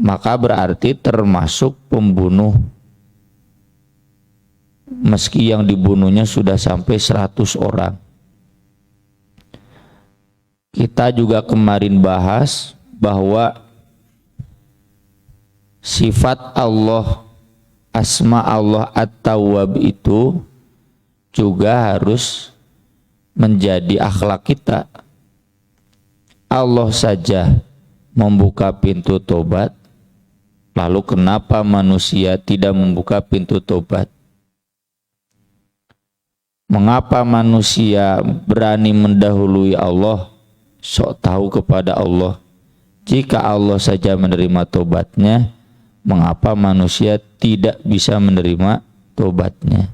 maka berarti termasuk pembunuh, meski yang dibunuhnya sudah sampai 100 orang. Kita juga kemarin bahas bahwa sifat Allah, asma Allah At-Tawwab itu juga harus menjadi akhlak kita. Allah saja membuka pintu tobat, lalu kenapa manusia tidak membuka pintu tobat? Mengapa manusia berani mendahului Allah, sok tahu kepada Allah? Jika Allah saja menerima tobatnya, mengapa manusia tidak bisa menerima tobatnya?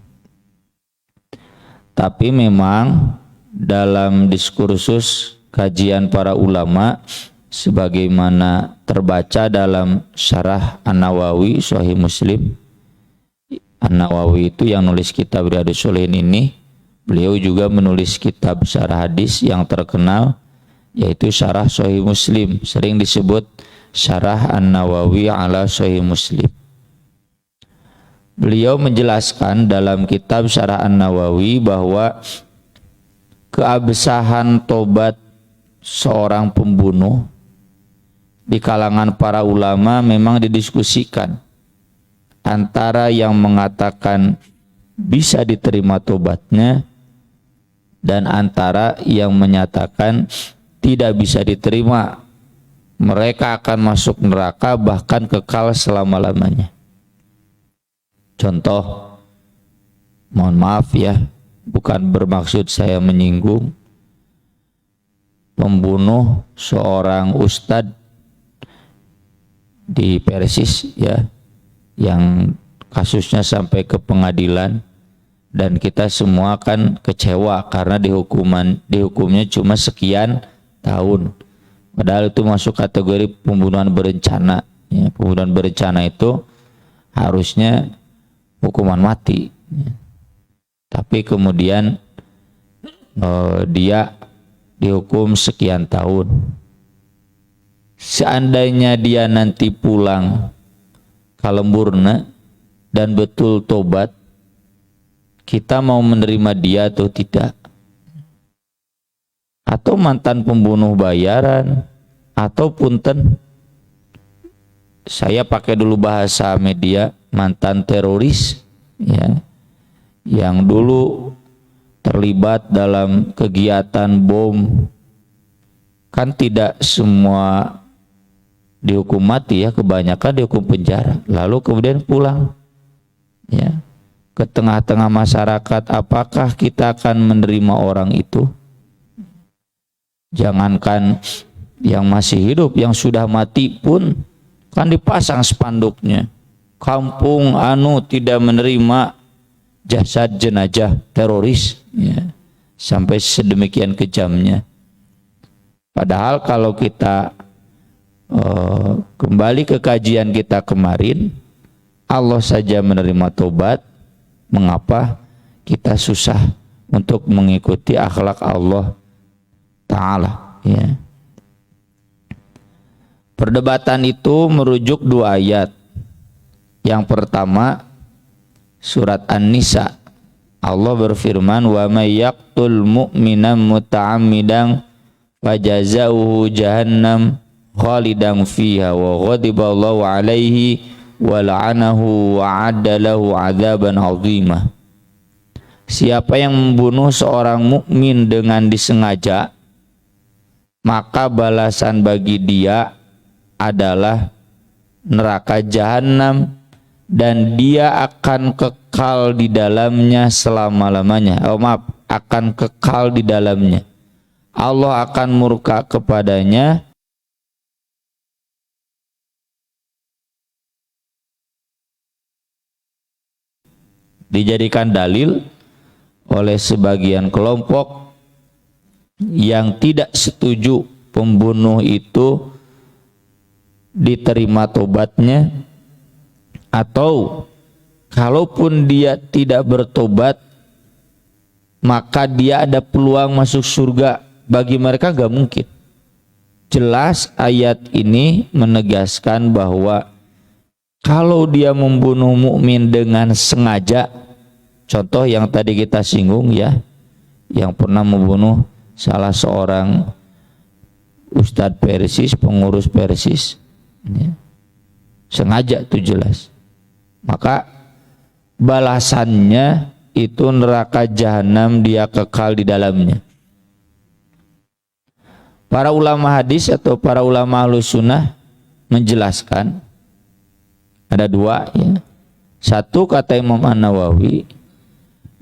Tapi memang dalam diskursus kajian para ulama, sebagaimana terbaca dalam syarah An-Nawawi Sahih Muslim, An-Nawawi itu yang nulis kitab Riyadhus Shalihin ini, beliau juga menulis kitab syarah hadis yang terkenal, yaitu syarah Sahih Muslim, sering disebut syarah An-Nawawi ala Sahih Muslim. Beliau menjelaskan dalam kitab syarah An-Nawawi bahwa keabsahan tobat seorang pembunuh di kalangan para ulama memang didiskusikan, antara yang mengatakan bisa diterima tobatnya dan antara yang menyatakan tidak bisa diterima, mereka akan masuk neraka bahkan kekal selama-lamanya. Contoh, mohon maaf ya, bukan bermaksud saya menyinggung, pembunuh seorang ustadz di Persis ya, yang kasusnya sampai ke pengadilan, dan kita semua kan kecewa karena dihukumnya cuma sekian tahun, padahal itu masuk kategori pembunuhan berencana ya. Pembunuhan berencana itu harusnya hukuman mati ya. Tapi kemudian dia dihukum sekian tahun. Seandainya dia nanti pulang kalemburna dan betul tobat, kita mau menerima dia atau tidak? Atau mantan pembunuh bayaran, atau punten, saya pakai dulu bahasa media, mantan teroris ya, yang dulu terlibat dalam kegiatan bom. Kan tidak semua dihukum mati ya, kebanyakan dihukum penjara, lalu kemudian pulang ya ke tengah-tengah masyarakat. Apakah kita akan menerima orang itu? Jangankan yang masih hidup, yang sudah mati pun kan dipasang spanduknya, kampung anu tidak menerima jasad jenazah teroris ya, sampai sedemikian kejamnya. Padahal kalau kita kembali ke kajian kita kemarin, Allah saja menerima tobat, mengapa kita susah untuk mengikuti akhlak Allah Ta'ala ya. Perdebatan itu merujuk 2 ayat. Yang pertama surat An-Nisa, Allah berfirman, wa may yaqtul mu'minan muta'ammidan fajazauhu jahannam khalidan fiha wa ghadiballahu alaihi wa la'anahu wa 'adda lahu 'adzaban 'azima. Siapa yang membunuh seorang mukmin dengan disengaja, maka balasan bagi dia adalah neraka jahanam dan dia akan kekal di dalamnya selama-lamanya. Akan kekal di dalamnya. Allah akan murka kepadanya dijadikan dalil oleh sebagian kelompok yang tidak setuju pembunuh itu diterima tobatnya, atau kalaupun dia tidak bertobat maka dia ada peluang masuk surga. Bagi mereka gak mungkin. jelas ayat ini menegaskan bahwa kalau dia membunuh mukmin dengan sengaja, contoh yang tadi kita singgung ya, yang pernah membunuh salah seorang Ustadz Persis, pengurus Persis, ya, sengaja itu jelas, maka balasannya itu neraka jahanam, dia kekal di dalamnya. Para ulama hadis atau para ulama ahlus sunnah menjelaskan ada dua ya. Satu, kata Imam An-Nawawi,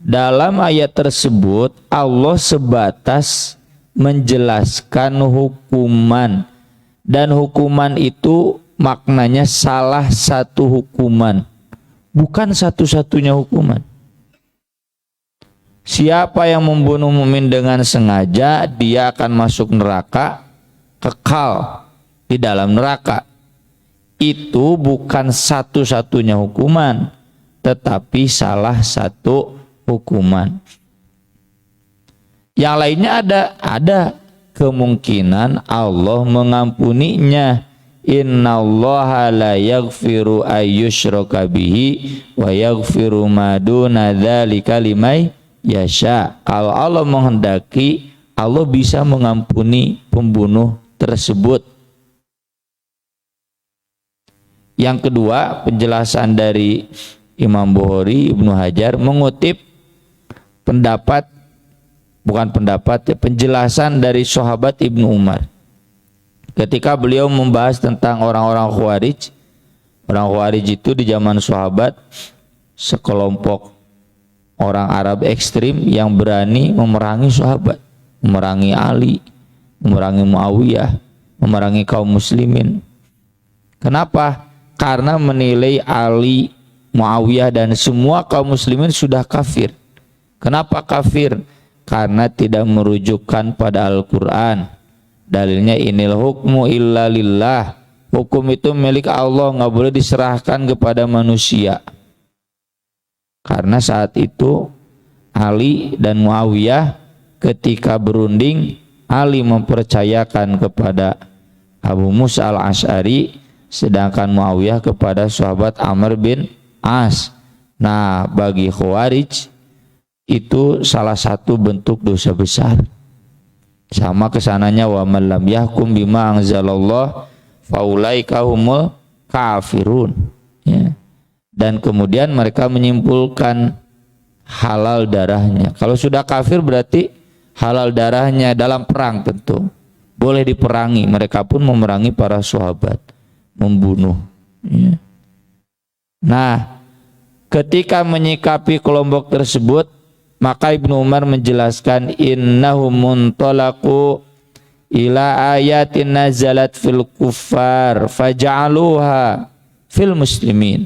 dalam ayat tersebut Allah sebatas menjelaskan hukuman, dan hukuman itu maknanya salah satu hukuman, bukan satu-satunya hukuman. Siapa yang membunuh mukmin dengan sengaja, dia akan masuk neraka, kekal di dalam neraka. Itu bukan satu-satunya hukuman, tetapi salah satu hukuman. Yang lainnya ada kemungkinan Allah mengampuninya. Innallaha la yaghfiru ayyushraka bihi wa yaghfiru ma duna dzalika liman yasha. Kalau Allah menghendaki, Allah bisa mengampuni pembunuh tersebut. Yang kedua, penjelasan dari Imam Bukhari, Ibnu Hajar mengutip penjelasan dari sahabat Ibnu Umar ketika beliau membahas tentang orang-orang Khawarij. Orang Khawarij itu di zaman sahabat sekelompok orang Arab ekstrim yang berani memerangi sahabat, memerangi Ali, memerangi Muawiyah, memerangi kaum muslimin. Kenapa? Karena menilai Ali, Muawiyah dan semua kaum muslimin sudah kafir. Kenapa kafir? Karena tidak merujukkan pada Al-Quran. Dalilnya inil hukmu illa lillah. Hukum itu milik Allah, nggak boleh diserahkan kepada manusia. Karena saat itu Ali dan Muawiyah ketika berunding, Ali mempercayakan kepada Abu Musa al-Asy'ari, sedangkan Muawiyah kepada sahabat Amr bin As. Nah, bagi Khawarij itu salah satu bentuk dosa besar. Sama kesananya wa man lam yahkum bima anzalallah faulaika humul kafirun ya. Dan kemudian mereka menyimpulkan halal darahnya. Kalau sudah kafir berarti halal darahnya dalam perang tentu boleh diperangi. Mereka pun memerangi para sahabat, membunuh ya. Nah, ketika menyikapi kelompok tersebut, maka Ibnu Umar menjelaskan innahum muntalaqu ila ayatin nazalat fil kuffar faja'aluha fil muslimin.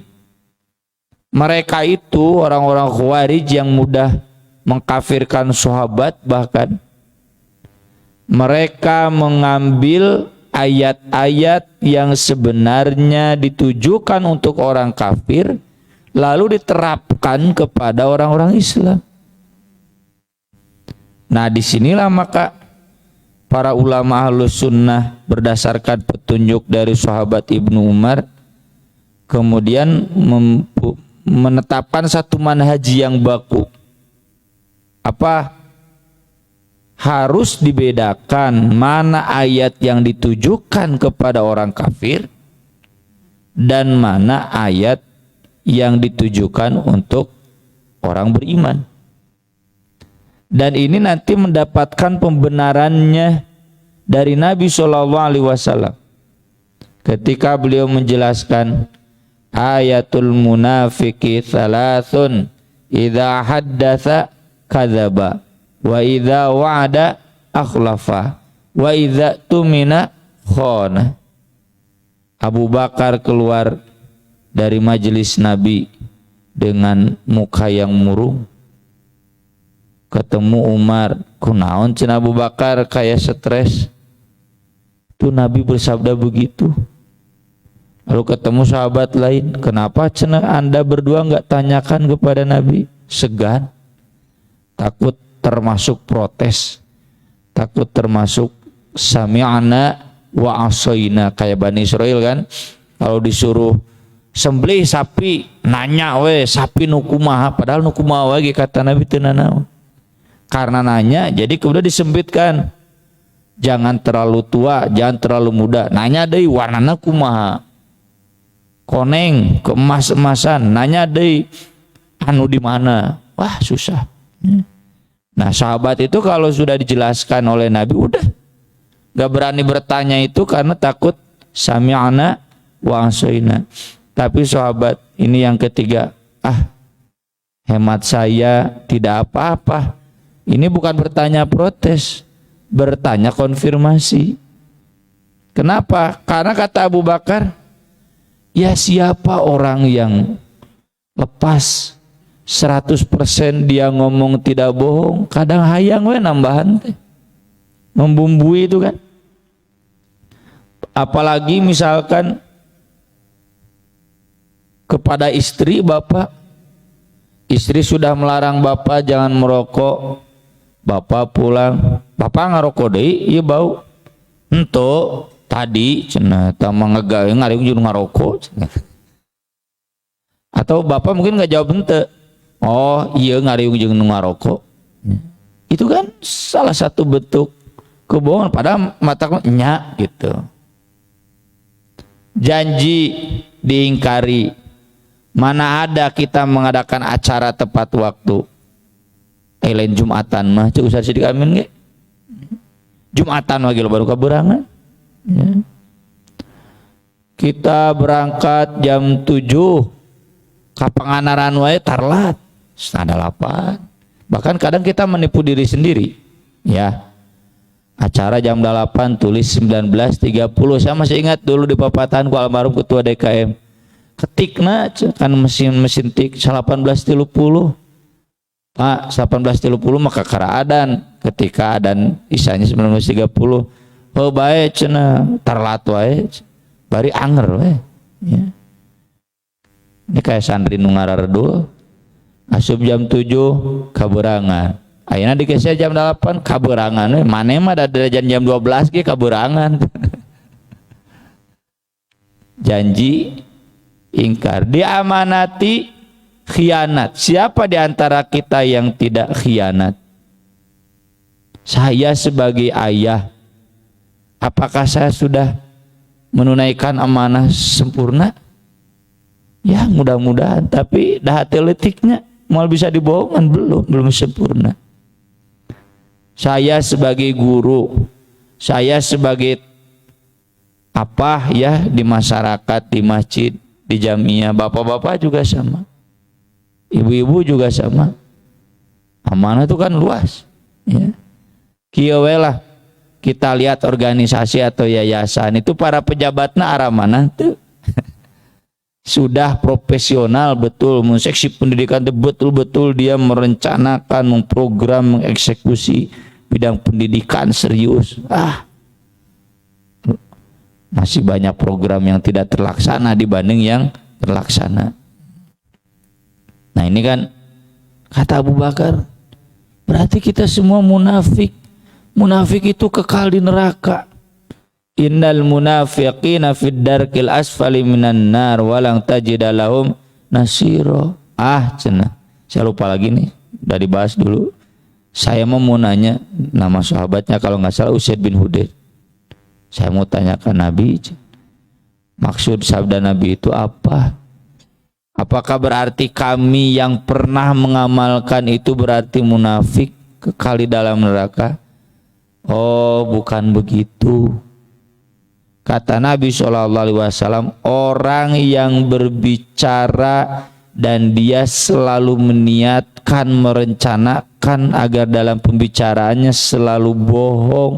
Mereka itu orang-orang Khawarij yang mudah mengkafirkan sahabat, bahkan mereka mengambil ayat-ayat yang sebenarnya ditujukan untuk orang kafir lalu diterapkan kepada orang-orang Islam. Nah, disinilah maka para ulama ahlus sunnah berdasarkan petunjuk dari sahabat Ibnu Umar kemudian menetapkan satu manhaj yang baku. Apa? Harus dibedakan mana ayat yang ditujukan kepada orang kafir dan mana ayat yang ditujukan untuk orang beriman. Dan ini nanti mendapatkan pembenarannya dari Nabi SAW ketika beliau menjelaskan ayatul munafiqi thalathun idza haddatsa kadzaba wa idza wa'ada akhlafa wa idza tumina khana. Abu Bakar keluar dari majelis Nabi dengan muka yang murung. Ketemu Umar, kunaon cenah Abu Bakar kayak stres. Itu Nabi bersabda begitu. Lalu ketemu sahabat lain, kenapa cenah Anda berdua enggak tanyakan kepada Nabi? Segan, takut termasuk protes, takut termasuk sami'na wa asaina, kayak Bani Israil kan, kalau disuruh sembelih sapi nanya we sapi nu kumaha, padahal nu kumaha ge kata Nabi teu nanaon. Karena nanya jadi kemudian disempitkan, jangan terlalu tua, jangan terlalu muda, nanya deui warnana kumaha, koneng keemas-emasan, nanya deui anu di mana. Wah susah. Nah sahabat itu kalau sudah dijelaskan oleh Nabi udah gak berani bertanya itu karena takut sami'na wa asaina. Tapi sahabat ini yang ketiga, hemat saya tidak apa-apa. Ini bukan bertanya protes, bertanya konfirmasi. Kenapa? Karena kata Abu Bakar, ya siapa orang yang lepas 100% dia ngomong tidak bohong, kadang hayang we nambahan teh, membumbui itu kan. Apalagi misalkan kepada istri bapak, istri sudah melarang bapak jangan merokok, bapak pulang, bapak ngarokok deui, ieu bau henteu tadi cenah tah manggawe ngariung jeung ngarokok cenah. Atau bapak mungkin nggak jawab henteu, oh iya ngariung jeung nu ngarokok. Itu kan salah satu bentuk kebohongan, padahal mata nya gitu. Janji diingkari. Mana ada kita mengadakan acara tepat waktu. Lain Jumatan mah cek Ustaz Sidik Amin ge. Jumatan lagi baru kaberangan. Ya. Kita berangkat jam 7, kapanganaran wae tarlat setengah 8. Bahkan kadang kita menipu diri sendiri. Ya. Acara jam 8 tulis 19.30. Saya masih ingat dulu di papatan ku almarhum ketua DKM. Ketikna kan mesin tik 18.30. Pak 18.30 maka karaadan ketika adan isanya 19.30. Oh bae cenah tarlat wae. Bari anger wae. Ya. Ini kayak santri nu ngararedul. Asup jam 7 kaberangan. Ayeuna dikese jam 8 kaberangan we. Mane mah da jam 12 ge kaberangan. Janji ingkar, diamanati khianat. Siapa di antara kita yang tidak khianat? Saya sebagai ayah, apakah saya sudah menunaikan amanah sempurna? Ya mudah-mudahan, tapi dah hati letiknya mau bisa dibohongan belum sempurna. Saya sebagai guru, saya sebagai apa ya di masyarakat, di masjid, di jamiah, bapak-bapak juga sama, ibu-ibu juga sama. Amanah itu kan luas. Ya. Kieu we lah kita lihat organisasi atau yayasan itu para pejabatna arah mana tuh sudah profesional betul, seksi pendidikan itu betul-betul dia merencanakan, memprogram, mengeksekusi bidang pendidikan serius. Masih banyak program yang tidak terlaksana dibanding yang terlaksana. Nah ini kan kata Abu Bakar, berarti kita semua munafik. Munafik itu kekal di neraka. Innal munafiqina fid darkil asfali minan nar walang tajida lahum nasira. Cenah. Saya lupa lagi nih, udah dibahas dulu. Saya mau nanya nama sahabatnya kalau nggak salah Usaid bin Hudair. Saya mau tanyakan Nabi, maksud sabda Nabi itu apa? Apakah berarti kami yang pernah mengamalkan itu berarti munafik kekal di dalam neraka? Oh, bukan begitu. Kata Nabi SAW, orang yang berbicara dan dia selalu meniatkan, merencanakan agar dalam pembicaraannya selalu bohong,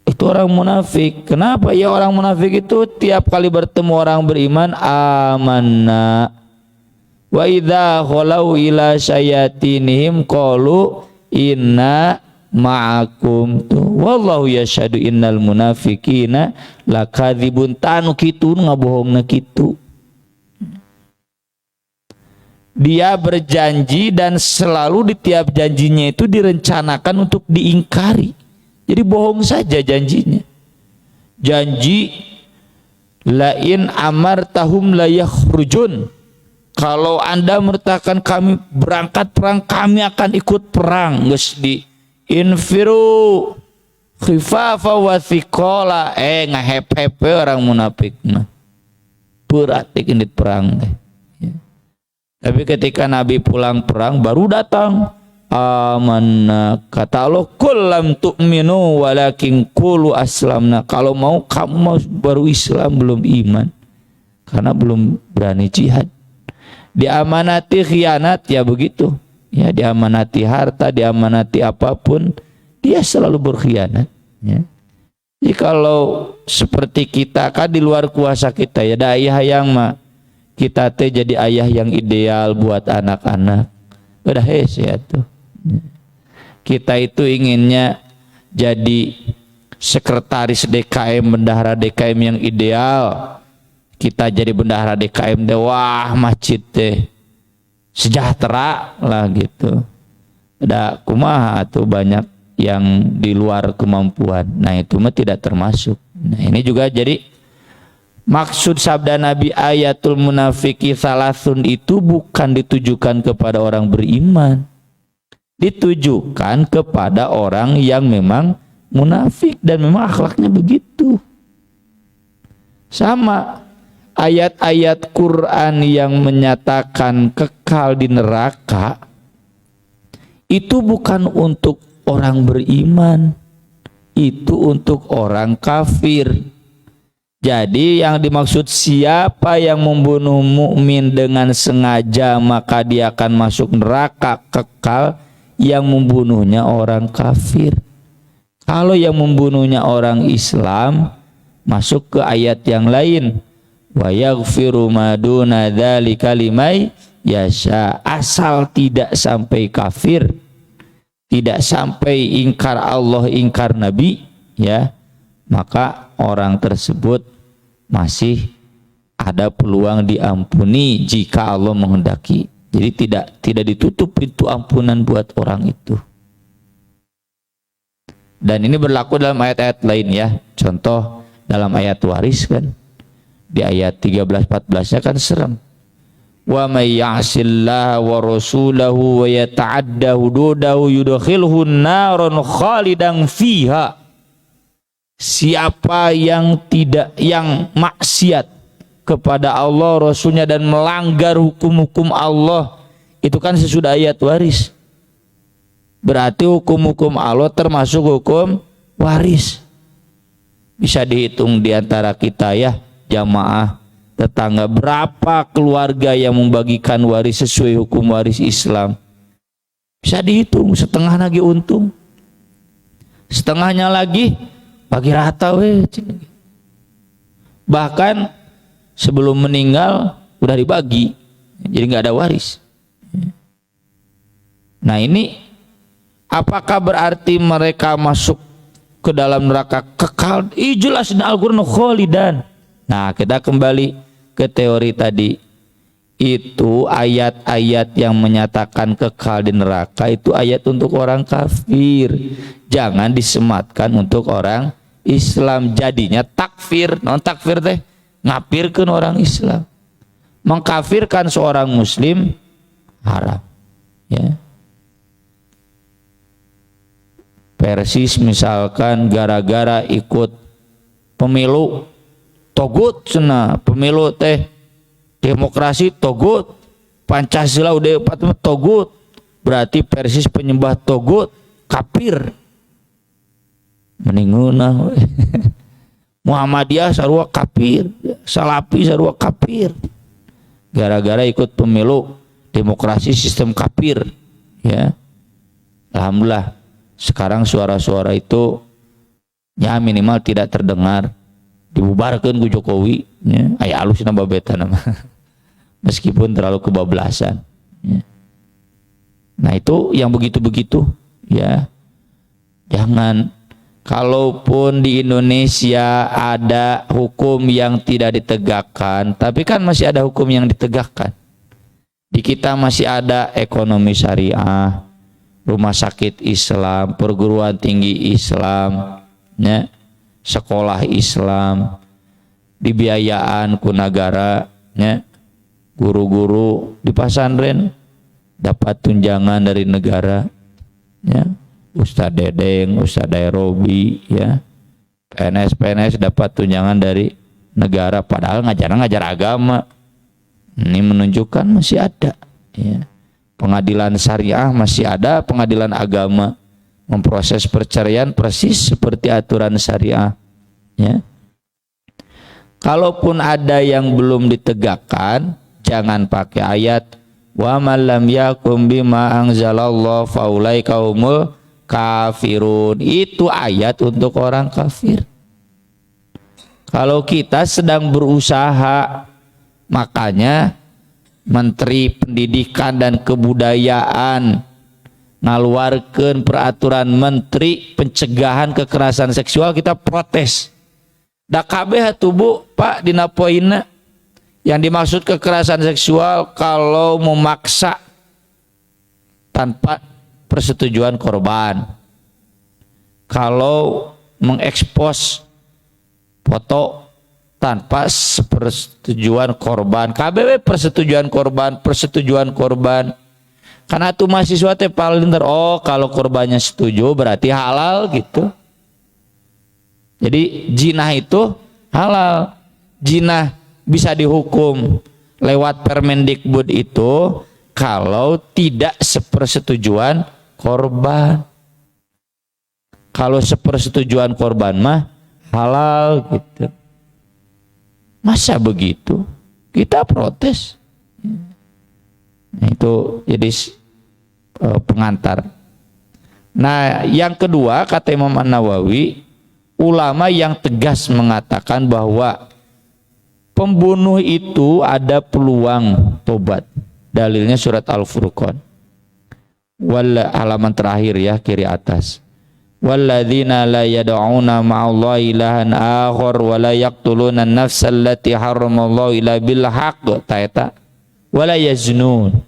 itu orang munafik. Kenapa? Ya orang munafik itu tiap kali bertemu orang beriman, amanna wa idza khalau ila syayatinihim qalu inna ma'akum tuh wallahu yashhadu innal munafiqina lakadzibun. Tanu kitu ngabohongna kitu. Dia berjanji dan selalu di tiap janjinya itu direncanakan untuk diingkari. Jadi bohong saja janjinya. Janji lain amartahum la yakhrujun. Kalau Anda merintahkan kami berangkat perang, kami akan ikut perang. Geus di infiru khifafa wa thiqala, ngahep-hep orang munafik mah. Berat dikit perang teh. Ya. Tapi ketika Nabi pulang perang baru datang amanna, kata Allah kullam tu'minu walakin qulu aslamna. Kalau mau kamu baru Islam belum iman, karena belum berani jihad. Diamanati khianat ya begitu ya, diamanati harta, diamanati apapun dia selalu berkhianat ya. Jadi kalau seperti kita kan di luar kuasa kita ya, ada ayah yang mah kita teh jadi ayah yang ideal buat anak-anak udah ya tuh. Kita itu inginnya jadi sekretaris DKM, bendahara DKM yang ideal. Kita jadi bendahara DKM deh, wah masjid teh sejahtera lah gitu. Ada kumaha tuh banyak yang di luar kemampuan. Nah itu mah tidak termasuk. Nah ini juga jadi maksud sabda Nabi ayatul munafiki salasun itu bukan ditujukan kepada orang beriman, ditujukan kepada orang yang memang munafik dan memang akhlaknya begitu. Sama ayat-ayat Quran yang menyatakan kekal di neraka itu bukan untuk orang beriman, itu untuk orang kafir. Jadi yang dimaksud siapa yang membunuh mukmin dengan sengaja maka dia akan masuk neraka kekal, yang membunuhnya orang kafir. Kalau yang membunuhnya orang Islam masuk ke ayat yang lain, wa yaghfiru ma duna dzalika liman yasha, asal tidak sampai kafir, tidak sampai ingkar Allah, ingkar Nabi ya, maka orang tersebut masih ada peluang diampuni jika Allah menghendaki. Jadi tidak ditutup pintu ampunan buat orang itu. Dan ini berlaku dalam ayat-ayat lain ya. Contoh dalam ayat waris kan, di ayat 13-14 nya kan serem. Wa may ya'sillaha wa rasulahu wa yata'adda hududahu yudkhilhu naron khalidan fiha. Siapa yang maksiat kepada Allah Rasulnya dan melanggar hukum-hukum Allah, itu kan sesudah ayat waris, berarti hukum-hukum Allah termasuk hukum waris. Bisa dihitung di antara kita ya jamaah tetangga, berapa keluarga yang membagikan waris sesuai hukum waris Islam. Bisa dihitung, setengah lagi untung, setengahnya lagi bagi rata weh. Bahkan sebelum meninggal udah dibagi, jadi nggak ada waris. Nah ini apakah berarti mereka masuk ke dalam neraka kekal? Jelas di Al-Quran kholidan. Nah kita kembali ke teori tadi, itu ayat-ayat yang menyatakan kekal di neraka itu ayat untuk orang kafir, jangan disematkan untuk orang Islam. Jadinya takfir, non takfir teh ngapirkan orang Islam, mengkafirkan seorang muslim haram ya. Persis misalkan gara-gara ikut pemilu togut cenah, pemilu teh demokrasi togut, Pancasila udah togut, berarti Persis penyembah togut, kafir. Meninguna Muhammadiyah sarua kafir, Salafi sarua kafir, gara-gara ikut pemilu demokrasi sistem kafir ya. Alhamdulillah sekarang suara-suara itu ya minimal tidak terdengar, dibubarkan ku Jokowi ya. Aya alus nambah beta nama meskipun terlalu kebablasan ya. Nah itu yang begitu-begitu ya, jangan. Kalaupun di Indonesia ada hukum yang tidak ditegakkan, tapi kan masih ada hukum yang ditegakkan. Di kita masih ada ekonomi syariah, rumah sakit Islam, perguruan tinggi Islam, ya, sekolah Islam, dibiayaan ku negara, ya, guru-guru di pesantren dapat tunjangan dari negara, ya, Ustadz Dedeng, Ustadz Dairobi, ya, PNS dapat tunjangan dari negara, padahal ngajar agama. Ini menunjukkan masih ada, ya. Pengadilan syariah masih ada, pengadilan agama memproses perceraian persis seperti aturan syariah, ya. Kalaupun ada yang belum ditegakkan, jangan pakai ayat wa man lam yakum bima anzalallahu faulaika humul kafirun. Itu ayat untuk orang kafir. Kalau kita sedang berusaha, makanya Menteri Pendidikan dan Kebudayaan ngaluarkeun peraturan Menteri pencegahan kekerasan seksual, kita protes. Da kabeh atuh Bu, Pak, dina poinna yang dimaksud kekerasan seksual kalau memaksa tanpa persetujuan korban, kalau mengekspos foto tanpa persetujuan korban, KBW persetujuan korban. Karena itu mahasiswa teh paling kalau korbannya setuju berarti halal gitu. Jadi jinah itu halal. Jinah bisa dihukum lewat Permendikbud itu kalau tidak sepersetujuan korban. Kalau sepersetujuan korban mah halal gitu. Masa begitu? Kita protes. Nah, itu jadi pengantar. Nah, yang kedua kata Imam An-Nawawi, ulama yang tegas mengatakan bahwa pembunuh itu ada peluang tobat. Dalilnya surat Al-Furqan. Halaman terakhir ya, kiri atas. Walladzina la yad'una ma'allahi ilahan akhar wa la yaqtuluna an-nafsa allati harramallahu illa bil haqq taeta wa la yaznun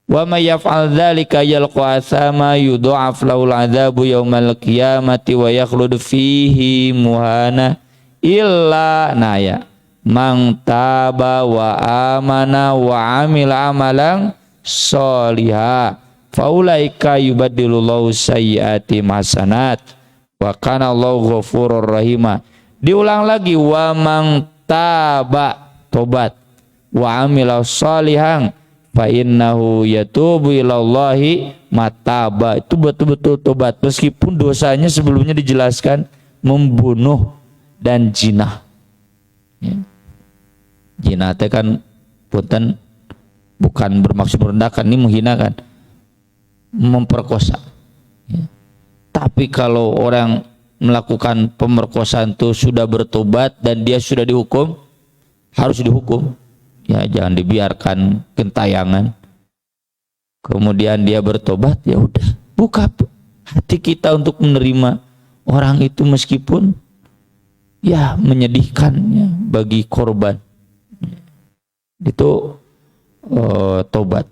wa may yaf'al dzalika yalqa athama yudha'af lahul 'adzabu yaumal qiyamati wa yakhlud fihi muhana illa naya man taba wa amana wa amila amalan sholiha faulaika yubaddilullahu sayyiati hasanat wa kana Allahu ghafurur rahima. Diulang lagi, wa man taba tobat wa amila sholihan fa innahu yatubu ilallahi mataba. Itu betul-betul tobat meskipun dosanya sebelumnya dijelaskan membunuh dan jinah, ya. Jinah teh kan punten bukan bermaksud merendahkan, ini menghinakan, memperkosa, ya. Tapi kalau orang melakukan pemerkosaan itu sudah bertobat dan dia sudah dihukum, harus dihukum, ya, jangan dibiarkan gentayangan. Kemudian dia bertobat, ya udah, buka hati kita untuk menerima orang itu meskipun ya menyedihkannya bagi korban. Itu tobat.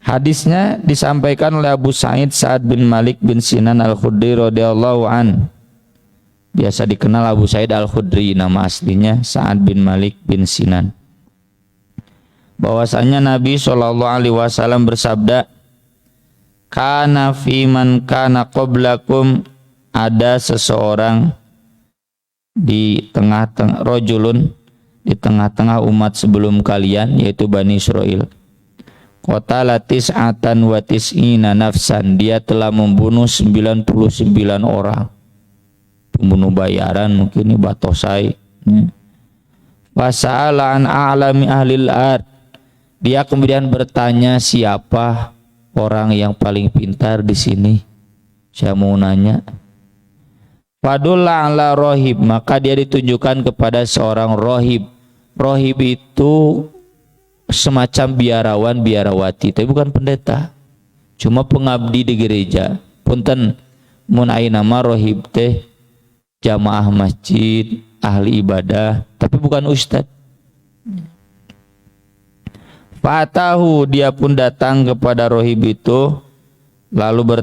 Hadisnya disampaikan oleh Abu Sa'id Sa'ad bin Malik bin Sinan Al-Khudri radhiyallahu an. Biasa dikenal Abu Sa'id Al-Khudri, nama aslinya Sa'ad bin Malik bin Sinan. Bahwasanya Nabi SAW bersabda, kana fi man kana qablakum, ada seseorang di tengah-tengah rojulun, di tengah-tengah umat sebelum kalian, yaitu Bani Israel. Qatala tis'atan wa tis'ina nafsan, dia telah membunuh 99 orang. Pembunuh bayaran mungkin ini batosai. Wasa'ala an a'lami ahlil ard, dia kemudian bertanya siapa orang yang paling pintar di sini. Saya mau nanya. Fadulla ala rohib, maka dia ditunjukkan kepada seorang rohib. Rohib itu semacam biarawan, biarawati, tapi bukan pendeta, cuma pengabdi di gereja. Punten mun aya nama rohib teh jamaah masjid, ahli ibadah, tapi bukan ustad. Fatahu, dia pun datang kepada rohib itu, lalu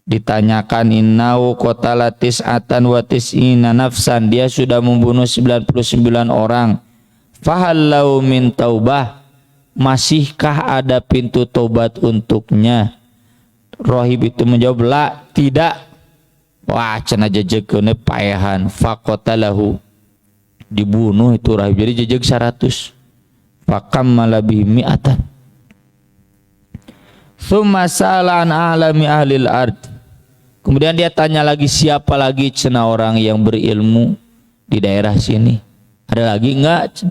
ditanyakan, innahu qatala tis'atan wa tis'ina nafsan, dia sudah membunuh 99 orang. Fahallau min taubah, masihkah ada pintu tobat untuknya? Rohib itu menjawab, la, tidak. Wah, cenah jejekeun paehan. Faqatalahu, dibunuh itu rohib, jadi jejeg 100. Fakammala bihi mi'atan. Tsumma sa'ala an a'lami ahlil ard, kemudian dia tanya lagi, siapa lagi cenah orang yang berilmu di daerah sini? Ada lagi enggak?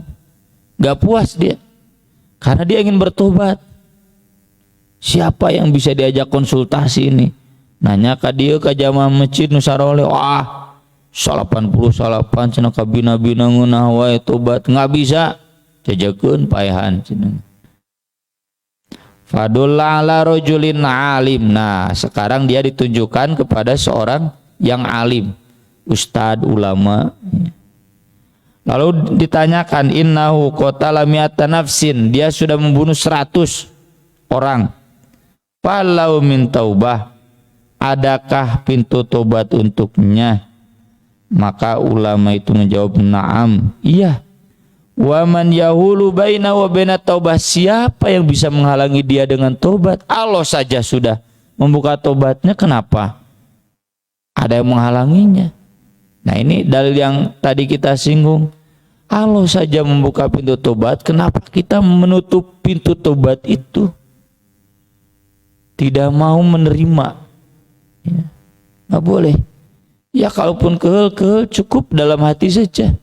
Enggak puas dia, karena dia ingin bertobat. Siapa yang bisa diajak konsultasi ini? Nanya ke dia ke jamaah masjid Nusarole, wah 88 cenah kabina-bina ngeunah wae tobat, enggak bisa. Jajakeun paehan cenah. Fadulla ala rajulin alim. Nah, sekarang dia ditunjukkan kepada seorang yang alim, ustad, ulama. Lalu ditanyakan, innahu qatala mi'ata nafsin, dia sudah membunuh 100 orang. Falau min taubah, adakah pintu tobat untuknya? Maka ulama itu menjawab, na'am, iya. Wa man yahulu baina wa baina taubah, siapa yang bisa menghalangi dia dengan tobat? Allah saja sudah membuka tobatnya, kenapa ada yang menghalanginya? Nah, ini dalil yang tadi kita singgung. Allah saja membuka pintu tobat, kenapa kita menutup pintu tobat itu? Tidak mau menerima, ya, nggak boleh. Ya kalaupun kehel cukup dalam hati saja,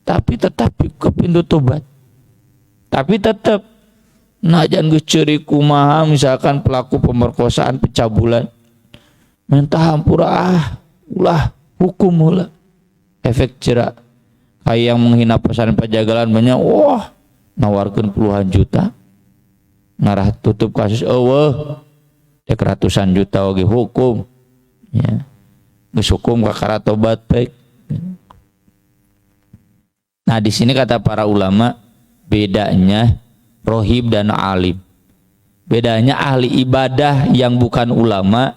tapi tetap ke pintu tobat. Tapi tetap najan geus ceuri kumaha, misalkan pelaku pemerkosaan, pencabulan, minta hampura ulah hukum ulah, efek jerak. Kayak yang menghina pesantren Pajagalan banyak, wah nawarkeun puluhan juta, ngarah tutup kasus eueuh dek ratusan juta oge hukum, ya geus hukum kakara tobat baik. Nah, di sini kata para ulama, bedanya rohib dan alim. Bedanya ahli ibadah yang bukan ulama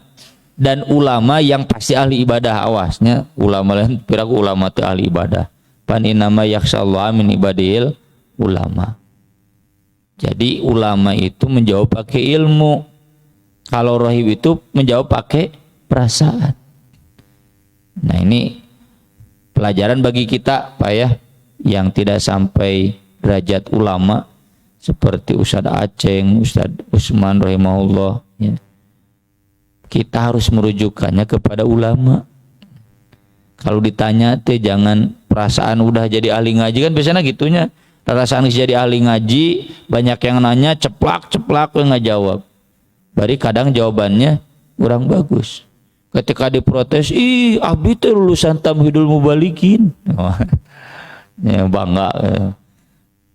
dan ulama yang pasti ahli ibadah. Awasnya ulama lain piraku ulama itu ahli ibadah. Pan innama yakhshallaha min ibadil ulama. Jadi ulama itu menjawab pakai ilmu. Kalau rohib itu menjawab pakai perasaan. Nah, ini pelajaran bagi kita, Pak ya, yang tidak sampai derajat ulama seperti Ustadz Aceng, Ustadz Usman rahimahullah, ya. Kita harus merujukannya kepada ulama. Kalau ditanya teh jangan perasaan udah jadi ahli ngaji, kan biasanya gitunya. Perasaan jadi ahli ngaji, banyak yang nanya, ceplak nggak jawab. Bari kadang jawabannya kurang bagus. Ketika diprotes, ih abdi teh lulusan Tamhidul Mubalikin. Ya bangga,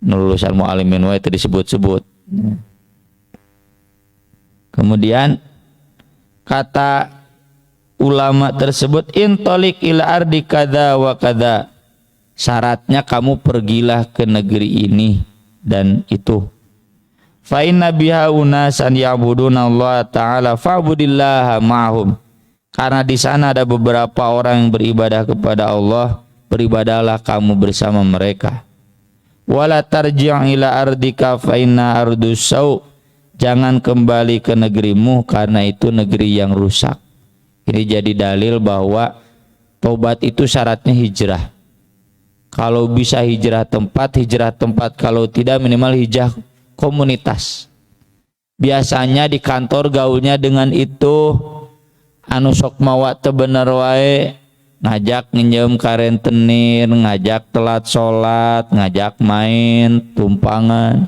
lulusan mu'alimin wa itu disebut-sebut. Kemudian kata ulama tersebut, intolik ila ardi kada wa kada, syaratnya kamu pergilah ke negeri ini dan itu. Fa inna biha unasan ya'buduna Allah ta'ala fa'budillaha ma'hum, karena di sana ada beberapa orang yang beribadah kepada Allah, beribadahlah kamu bersama mereka. Wala tarji' ila ardika fa inna ardus sau, jangan kembali ke negerimu karena itu negeri yang rusak. Ini jadi dalil bahwa tobat itu syaratnya hijrah. Kalau bisa hijrah tempat, kalau tidak minimal hijrah komunitas. Biasanya di kantor gaulnya dengan itu, anu sok mawa teu bener wae, ngajak nginjem ka rentenir, ngajak telat sholat, ngajak main, tumpangan.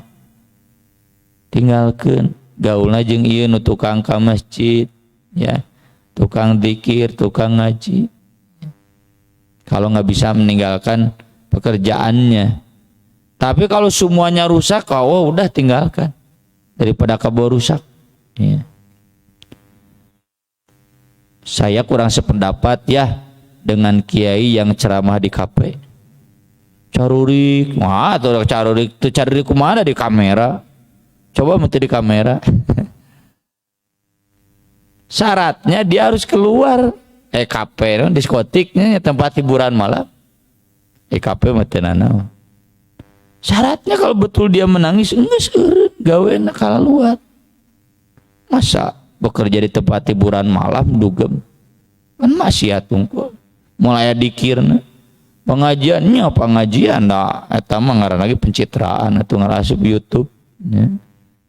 Tinggalkeun gaulna jeung ieu nu tukang ka masjid, ya, tukang zikir, tukang ngaji. Kalau nggak bisa meninggalkan pekerjaannya. Tapi kalau semuanya rusak, oh udah tinggalkan daripada kabur rusak. Ya. Saya kurang sependapat ya dengan kiai yang ceramah di kafe. Carurik, wah tuh carurik, tuh carurik kemana di kamera? Coba mesti di kamera. Syaratnya dia harus keluar EKP, diskotiknya tempat hiburan malam. EKP mati nana. Syaratnya kalau betul dia menangis, enggak seureun gawe nakal luar. Masa bekerja di tempat hiburan malam dugem? Kan maksiat tunggu. Mulai dikirna. Pengajiannya pengajian nah eta mah ngaran lagi pencitraan atau ngarasup YouTube ya.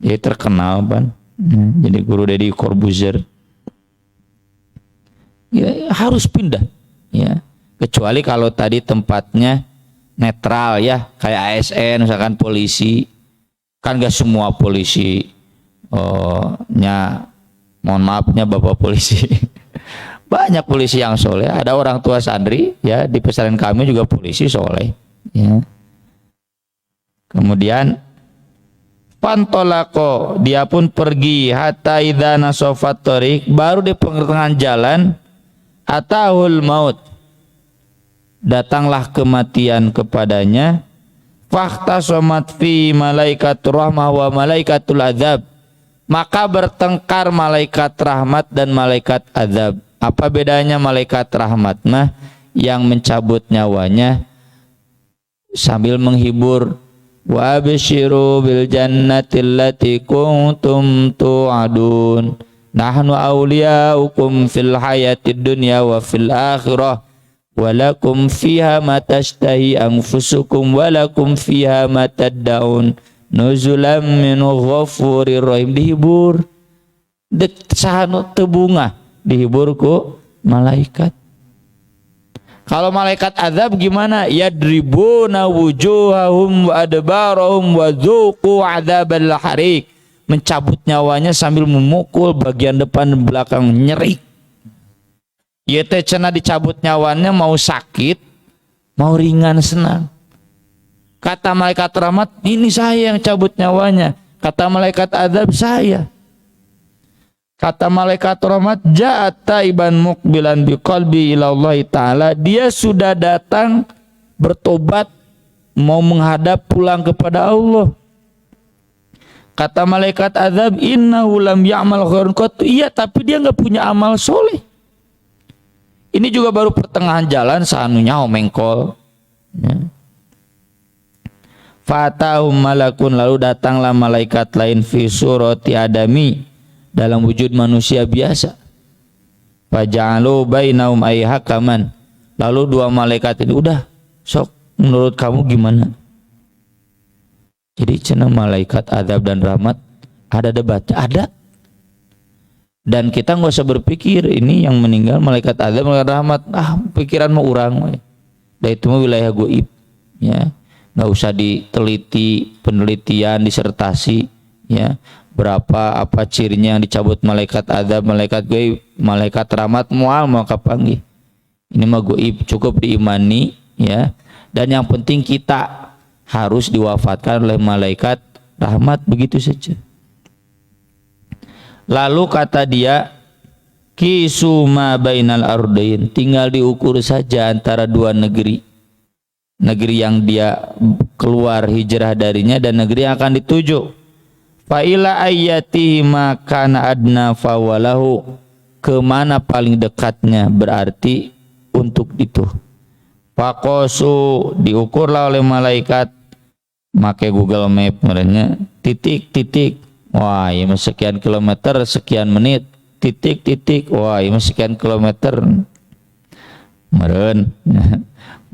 Jadi terkenal ban. Ya. Jadi guru Deddy Corbuzier. Ya, harus pindah ya. Kecuali kalau tadi tempatnya netral ya, kayak ASN misalkan polisi. Kan gak semua polisi mohon maafnya Bapak polisi. Banyak polisi yang soleh, ada orang tua santri ya di pesantren kami juga polisi soleh ya. Kemudian pantolako, dia pun pergi hatta idza nasafat thariq, baru di pertengahan jalan atahul maut, datanglah kematian kepadanya. Fahtasamat fi malaikatur rahmah wa malaikatul adzab, maka bertengkar malaikat rahmat dan malaikat azab. Apa bedanya malaikat rahmat? Nah, yang mencabut nyawanya sambil menghibur, wa absyiru bil jannati allati kuntum tu'adun nahnu awliyaukum fil hayatid dunya wa fil akhirah walakum fiha ma tashtahi anfusukum walakum fiha ma tad'un nuzulam min ghafurir rahim. Dihibur sahanu tebunga, dihibur ku malaikat. Kalau malaikat azab gimana? Yadribuna wujuhahum wa adbarahum wa dzuqu adzabal hariq, mencabut nyawanya sambil memukul bagian depan dan belakang, nyeri. Ieu teh cenah dicabut nyawanya mau sakit, mau ringan senang. Kata malaikat rahmat, ini saya yang cabut nyawanya. Kata malaikat azab, saya. Kata malaikat rahmat, ja'at taiban muqbilan biqalbi ila Allah Ta'ala, dia sudah datang bertobat mau menghadap pulang kepada Allah. Kata malaikat azab, innahu lam ya'mal khairan qat, iya tapi dia enggak punya amal soleh. Ini juga baru pertengahan jalan sanunya omengkol ya. Fatahum malakun, lalu datanglah malaikat lain fi surati adami, dalam wujud manusia biasa. Faja'alu bainahum ay hakaman, lalu dua malaikat ini udah sok menurut kamu gimana? Jadi cenah malaikat azab dan rahmat ada debatnya, ada. Dan kita nggak usah berpikir ini yang meninggal malaikat azab malaikat rahmat, pikiran mau urang, dan itu mah wilayah goib ya. Nggak usah diteliti, penelitian, disertasi ya, berapa apa cirinya yang dicabut malaikat azab, malaikat gaib, malaikat rahmat, mual mau kapanggih. Ini mah gaib, cukup diimani ya. Dan yang penting kita harus diwafatkan oleh malaikat rahmat, begitu saja. Lalu kata dia, kisuma bainal ardain, tinggal diukur saja antara dua negeri. Negeri yang dia keluar hijrah darinya dan negeri yang akan dituju. Fa ila ayyatihi ma kana adna fawalahu, kemana paling dekatnya berarti untuk itu. Faqasu, diukurlah oleh malaikat, pakai Google Map merenya, titik-titik, wah ya sekian kilometer sekian menit, titik-titik, wah ya sekian kilometer meren.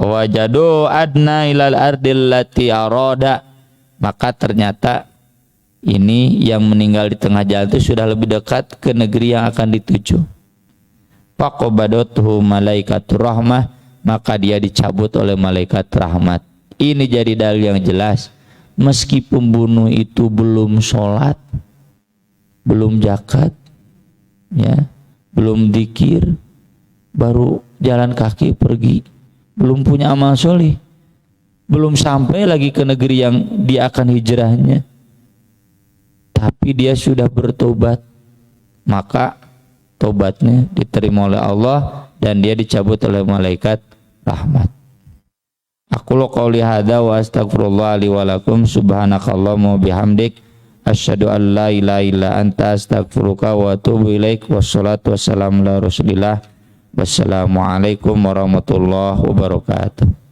Wajadu adna ilal ardil lati arada, maka ternyata ini yang meninggal di tengah jalan itu sudah lebih dekat ke negeri yang akan dituju. Faqabadatuhu malaikatur rahmah, maka dia dicabut oleh malaikat rahmat. Ini jadi dalil yang jelas, meski pembunuh itu belum sholat, belum zakat ya, belum dzikir, baru jalan kaki pergi, belum punya amal soleh, belum sampai lagi ke negeri yang dia akan hijrahnya, tapi dia sudah bertobat, maka tobatnya diterima oleh Allah dan dia dicabut oleh malaikat rahmat. Aku Aqulu qouli hadza wa astaghfirullah li wa lakum subhanakallahumma bihamdik asyhadu an la ilaha illa anta astaghfiruka wa atubu ilaik. Wassalatu wassalamu ala Rasulillah. Wassalamualaikum warahmatullahi wabarakatuh.